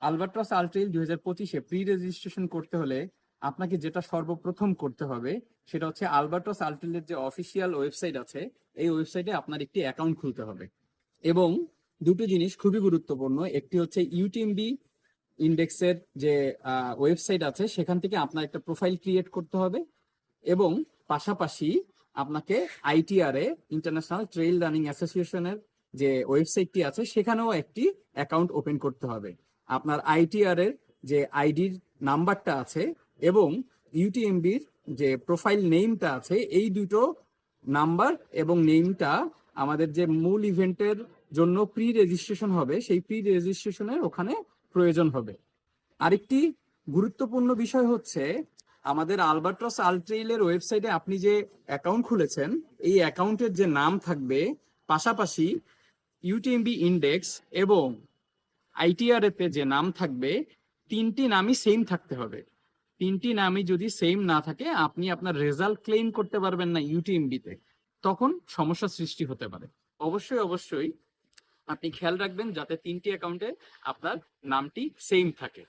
Albatross আলট্রেইল 2025-এ pre registration করতে হলে আপনাকে যেটা সর্বপ্রথম করতে হবে সেটা হচ্ছে আলবাট্রস আলট্রেইলের যে অফিসিয়াল ওয়েবসাইট আছে এই ওয়েবসাইটে আপনার একটি অ্যাকাউন্ট খুলতে হবে। এবং দুটো জিনিস খুবই গুরুত্বপূর্ণ, একটি হচ্ছে ইউটিএমবি ইন্ডেক্সের যে ওয়েবসাইট আছে সেখান থেকে আপনার একটা প্রোফাইল ক্রিয়েট করতে হবে, এবং পাশাপাশি আপনাকে আইটিআর এ ইন্টারন্যাশনাল ট্রেইল রানিং অ্যাসোসিয়েশনের যে ওয়েবসাইটটি আছে সেখানেও একটি অ্যাকাউন্ট ওপেন করতে হবে। আপনার আইটিআর এর যে আইডির নাম্বারটা আছে এবং ইউটিএমবির যে প্রোফাইল নেমটা আছে, এই দুটো নাম্বার এবং নেমটা আমাদের যে মূল ইভেন্টের জন্য প্রি রেজিস্ট্রেশন হবে সেই প্রি রেজিস্ট্রেশনের ওখানে প্রয়োজন হবে। আরেকটি গুরুত্বপূর্ণ বিষয় হচ্ছে আমাদের আলবাট্রস আলট্রেইলের ওয়েবসাইটে আপনি যে অ্যাকাউন্ট খুলেছেন এই অ্যাকাউন্টের যে নাম থাকবে, পাশাপাশি ইউটিএমবি ইন্ডেক্স এবং আইটিআর তে যে নাম থাকবে, তিনটি নামই সেম থাকতে হবে। তিনটি নামই যদি সেম না থাকে আপনি আপনার রেজাল্ট ক্লেম করতে পারবেন না ইউটিএমবিতে, তখন সমস্যা সৃষ্টি হতে পারে। অবশ্যই অবশ্যই আপনি খেয়াল রাখবেন যাতে তিনটি অ্যাকাউন্টে আপনার নামটি সেম থাকে।